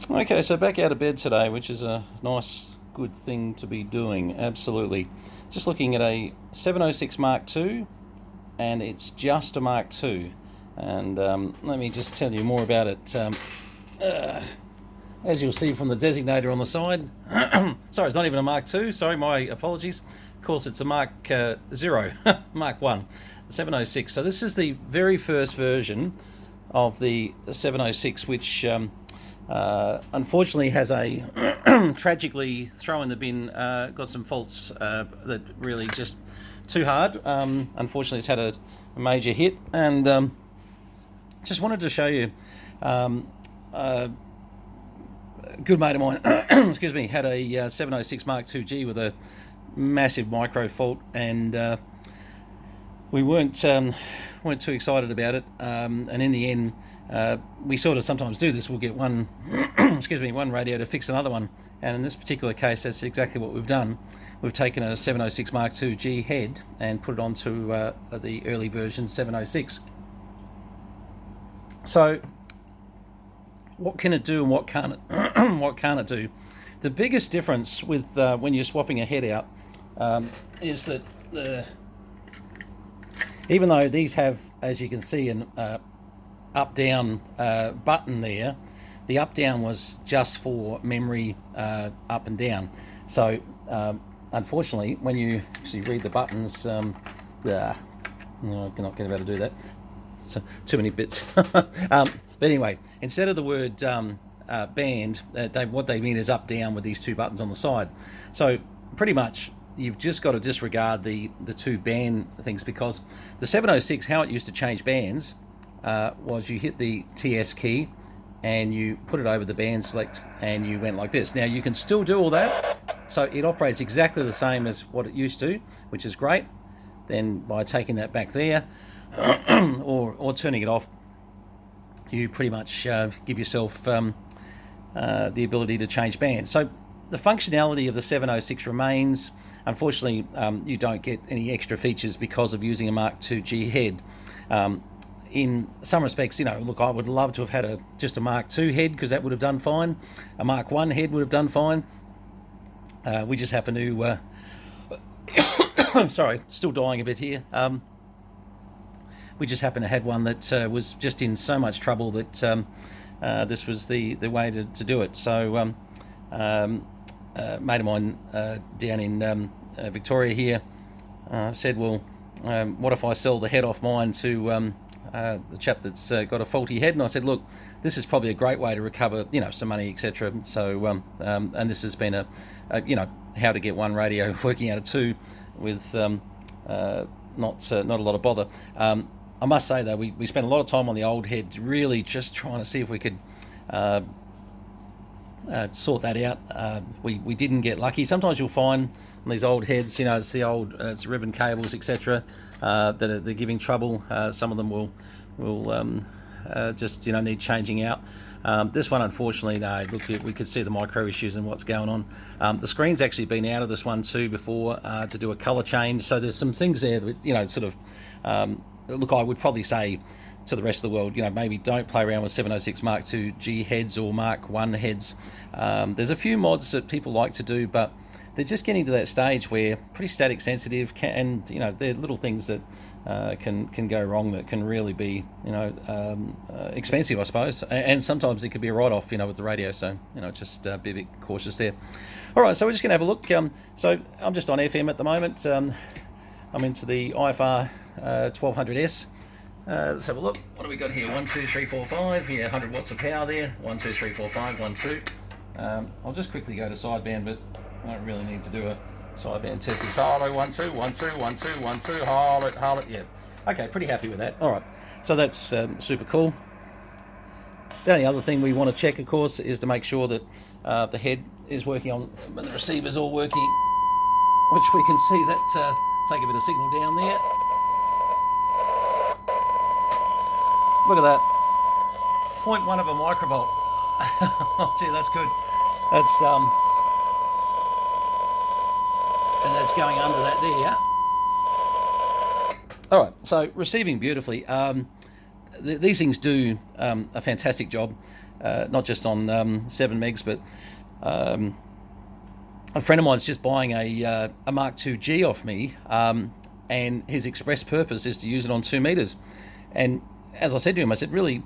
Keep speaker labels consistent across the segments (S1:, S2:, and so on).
S1: Okay, so back out of bed today, which is a nice, good thing to be doing, absolutely. Just looking at a 706 Mark II, and it's just a Mark II. And let me just tell you more about it. As you'll see from the designator on the side, sorry, it's not even a Mark II, sorry, my apologies. Of course, it's a Mark 0, Mark 1, 706. So this is the very first version of the 706, which unfortunately has a tragically throw in the bin, got some faults that really just too hard. Unfortunately, it's had a major hit, and just wanted to show you. A good mate of mine, excuse me, had a 706 Mark 2G with a massive micro fault, and we weren't too excited about it. And in the end, we sort of sometimes do this. We'll get one, excuse me, one radio to fix another one. And in this particular case, that's exactly what we've done. We've taken a 706 Mark 2G head and put it onto the early version 706. So, what can it do and what can't it? What can't it do? The biggest difference with when you're swapping a head out is that even though these have, as you can see, an up-down button there, the up-down was just for memory up and down. So unfortunately, when you actually read the buttons, I'm not going to be able to do that. So, too many bits. But anyway, instead of the word band, what they mean is up-down with these two buttons on the side. So pretty much you've just got to disregard the two band things, because the 706, how it used to change bands was you hit the TS key and you put it over the band select and you went like this. Now you can still do all that, so it operates exactly the same as what it used to, which is great. Then by taking that back there or turning it off, you pretty much give yourself the ability to change bands. So the functionality of the 706 remains. Unfortunately, you don't get any extra features because of using a Mark 2G head. In some respects, look, I would love to have had just a Mark 2 head, because that would have done fine. A Mark 1 head would have done fine. We just happen to... I'm sorry, still dying a bit here. We just happen to have one that was just in so much trouble that this was the way to do it. So a mate of mine down in Victoria here said, well, what if I sell the head off mine to the chap that's got a faulty head? And I said, look, this is probably a great way to recover, some money, etc. So and this has been a how to get one radio working out of two with not a lot of bother. I must say though, we spent a lot of time on the old head, really just trying to see if we could sort that out. We didn't get lucky. Sometimes you'll find on these old heads, it's the old it's ribbon cables, etc. That they're giving trouble. Some of them will just need changing out. This one, unfortunately, no. Look, we could see the micro issues and what's going on. The screen's actually been out of this one too before to do a colour change. So there's some things there that sort of. Look, I would probably say to the rest of the world, maybe don't play around with 706 Mark 2G heads or Mark 1 heads. There's a few mods that people like to do, but they're just getting to that stage where pretty static sensitive, and they're little things that can go wrong that can really be expensive, I suppose. And sometimes it could be a write-off, with the radio. So just be a bit cautious there. All right, so we're just going to have a look. So I'm just on FM at the moment. I'm into the IFR 1200S. Let's have a look. What do we got here? 1, 2, 3, 4, 5. Yeah, 100 watts of power there. 1, 2, 3, 4, 5. 1, 2. I'll just quickly go to sideband, but I don't really need to do a sideband test. This hollow. 1, 2, 1, 2, 1, 2, 1, 2. Hold it. Yeah. Okay, pretty happy with that. All right. So that's super cool. The only other thing we want to check, of course, is to make sure that the head is working on, when the receiver's all working, which we can see that take a bit of signal down there. Look at that, 0.1 of a microvolt. Oh, gee, that's good. That's and that's going under that there. All right, so receiving beautifully. These things do a fantastic job. not just on 7 megs, but a friend of mine's just buying a Mark II-G off me, and his express purpose is to use it on 2 meters. And as I said to him, I said, really,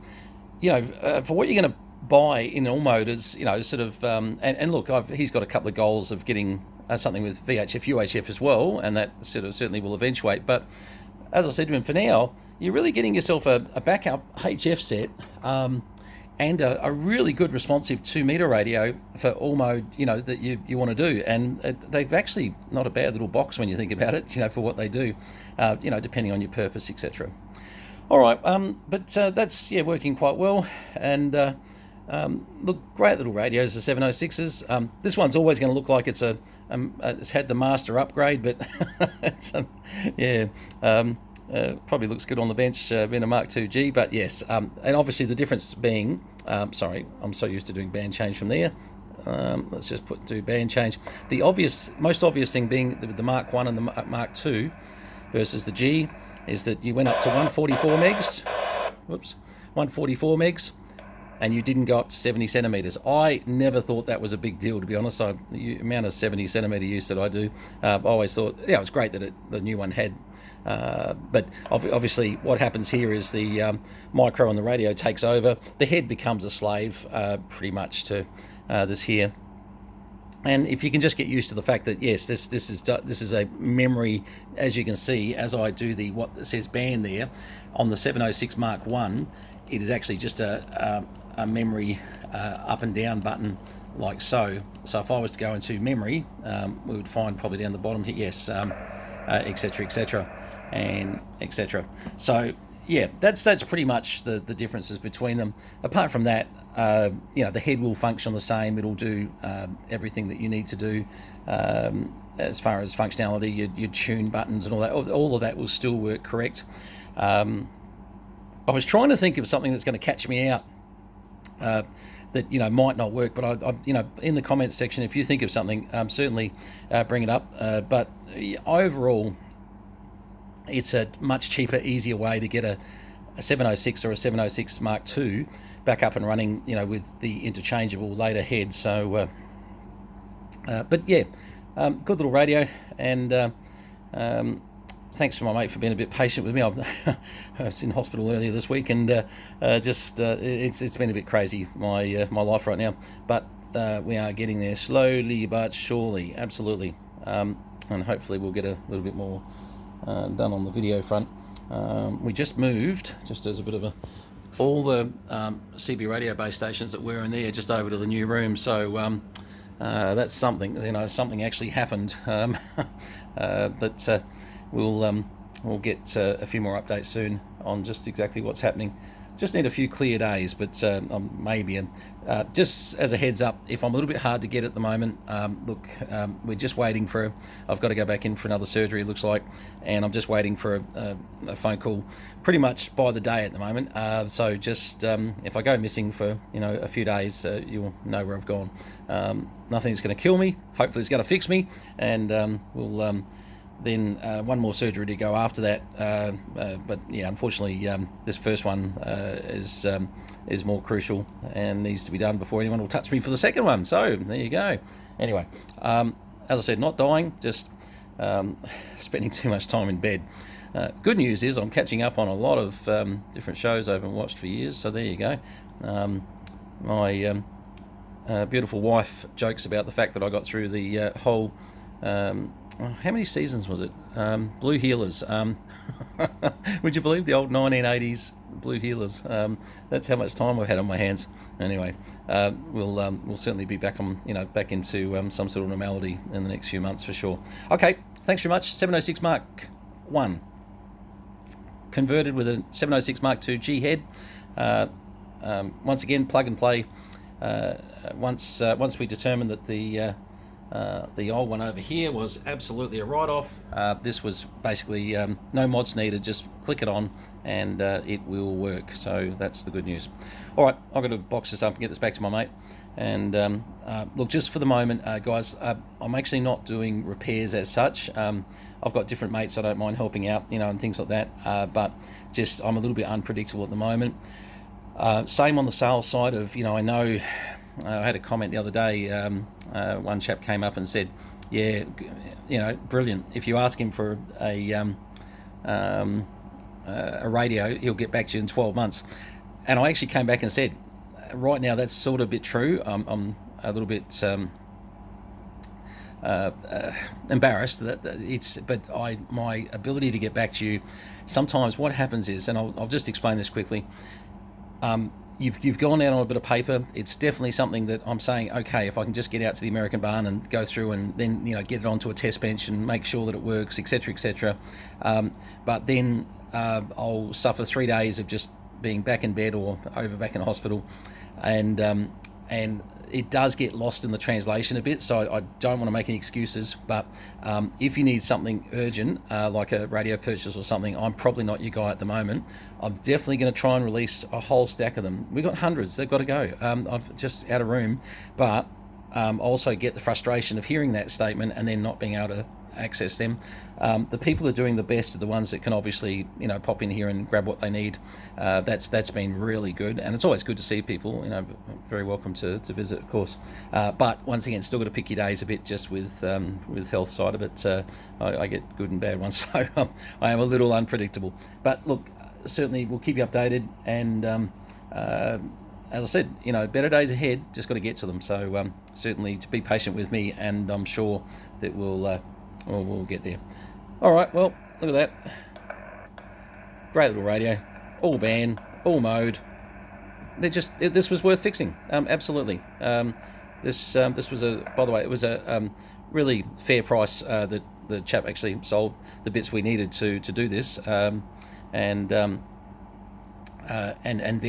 S1: for what you're going to buy in all motors, sort of, and look, he's got a couple of goals of getting something with VHF, UHF as well, and that sort of certainly will eventuate. But as I said to him, for now, you're really getting yourself a backup HF set, and a really good responsive 2 meter radio for all mode, that you want to do. And they've actually not a bad little box when you think about it, for what they do, depending on your purpose, etc. All right, but that's working quite well. And look, great little radios, the 706s. This one's always going to look like it's it's had the master upgrade, but it's, probably looks good on the bench, being a Mark II-G. But yes, and obviously the difference being, sorry, I'm so used to doing band change from there. Let's just do band change. The most obvious thing being the Mark I and the Mark II versus the G is that you went up to 144 megs. Whoops, 144 megs. And you didn't go up to 70 centimeters. I never thought that was a big deal, to be honest. The amount of 70 centimeter use that I do, I always thought, it was great that the new one had. But obviously what happens here is the micro on the radio takes over. The head becomes a slave, pretty much, to this here. And if you can just get used to the fact that, yes, this is a memory, as you can see, as I do what says band there on the 706 Mark I, it is actually just a memory up and down button, like so. So if I was to go into memory, we would find probably down the bottom here, yes, etc, etc, and etc. So yeah, that's pretty much the differences between them. Apart from that, the head will function the same. It'll do everything that you need to do as far as functionality. Your tune buttons and all of that will still work correct. I was trying to think of something that's going to catch me out that might not work, but I in the comments section, if you think of something, certainly bring it up. But overall, it's a much cheaper, easier way to get a 706 or a 706 Mark II back up and running, with the interchangeable later head. So, but yeah, good little radio, and thanks to my mate for being a bit patient with me. I was in hospital earlier this week, and it's been a bit crazy, my life right now. But we are getting there slowly but surely, absolutely. And hopefully we'll get a little bit more done on the video front. We just moved, just as a bit of all the CB radio base stations that were in there just over to the new room. So that's something, something actually happened. But we'll get a few more updates soon on just exactly what's happening. Just need a few clear days, but maybe. Just as a heads up, if I'm a little bit hard to get at the moment, look, we're just waiting for. I've got to go back in for another surgery, it looks like, and I'm just waiting for a phone call, pretty much by the day at the moment. So just if I go missing for a few days, you'll know where I've gone. Nothing's going to kill me. Hopefully, it's going to fix me, and we'll. Then one more surgery to go after that, but yeah, unfortunately, this first one is more crucial and needs to be done before anyone will touch me for the second one. So there you go. Anyway, as I said, not dying, just spending too much time in bed. Good news is I'm catching up on a lot of different shows I haven't watched for years. So there you go. My beautiful wife jokes about the fact that I got through the whole. How many seasons was it? Blue Heelers. Would you believe the old 1980s Blue Heelers? That's how much time I've had on my hands. Anyway, we'll certainly be back on, back into some sort of normality in the next few months for sure. Okay, thanks very much. 706 Mark I, converted with a 706 Mark II-G head. Once again, plug and play. Once we determined that the old one over here was absolutely a write-off. This was basically no mods needed, just click it on and it will work. So that's the good news. All right, I've got to box this up and get this back to my mate. And look, just for the moment, guys, I'm actually not doing repairs as such. I've got different mates I don't mind helping out, and things like that. But just I'm a little bit unpredictable at the moment. Same on the sales side of, I know I had a comment the other day. One chap came up and said, yeah, brilliant. If you ask him for a radio, he'll get back to you in 12 months. And I actually came back and said, right now that's sort of a bit true. I'm a little bit embarrassed that it's, but my ability to get back to you, sometimes what happens is, and I'll just explain this quickly. You've gone out on a bit of paper. It's definitely something that I'm saying, okay, if I can just get out to the American barn and go through and then get it onto a test bench and make sure that it works, etc., etc. But then I'll suffer 3 days of just being back in bed or back in the hospital, and it does get lost in the translation a bit. So I don't want to make any excuses, but if you need something urgent, like a radio purchase or something, I'm probably not your guy at the moment. I'm definitely going to try and release a whole stack of them. We've got hundreds, they've got to go. I'm just out of room, but also get the frustration of hearing that statement and then not being able to access them. The people that are doing the best are the ones that can obviously pop in here and grab what they need. That's been really good, and it's always good to see people. Very welcome to visit, of course. But once again, still got to pick your days a bit, just with health side of it. I get good and bad ones, so I am a little unpredictable. But look, certainly we'll keep you updated, and as I said, better days ahead. Just got to get to them. So certainly to be patient with me, and I'm sure that we'll get there. All right, well, look at that. Great little radio, all band, all mode. This was worth fixing. Absolutely. This was by the way, it was a really fair price that the chap actually sold the bits we needed to do this. And the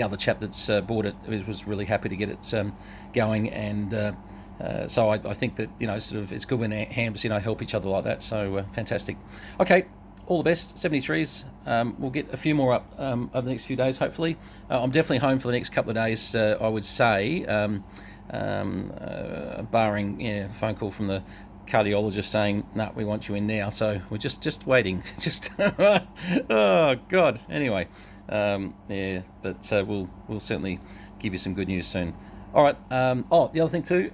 S1: other chap that's bought it was really happy to get it going, and so I think that sort of it's good when hams help each other like that. So fantastic. Okay, all the best. 73s. We'll get a few more up over the next few days, hopefully. I'm definitely home for the next couple of days, I would say, barring a phone call from the cardiologist saying, "No, we want you in now." So we're just waiting. Just oh god. Anyway, yeah, but we'll certainly give you some good news soon. All right. The other thing too,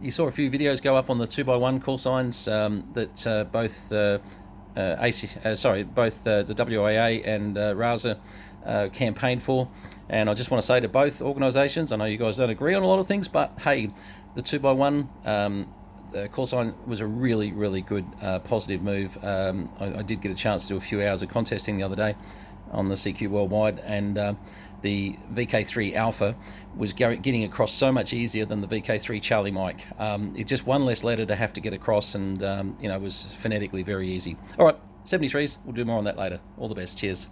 S1: you saw a few videos go up on the 2x1 call signs that both the WIA and RASA campaigned for, and I just want to say to both organisations, I know you guys don't agree on a lot of things, but hey, the 2x1 the call sign was a really, really good positive move. I did get a chance to do a few hours of contesting the other day on the CQ Worldwide, and the VK3 Alpha was getting across so much easier than the VK3 Charlie Mike. It's just one less letter to have to get across, and it was phonetically very easy. All right, 73s, we'll do more on that later. All the best, cheers.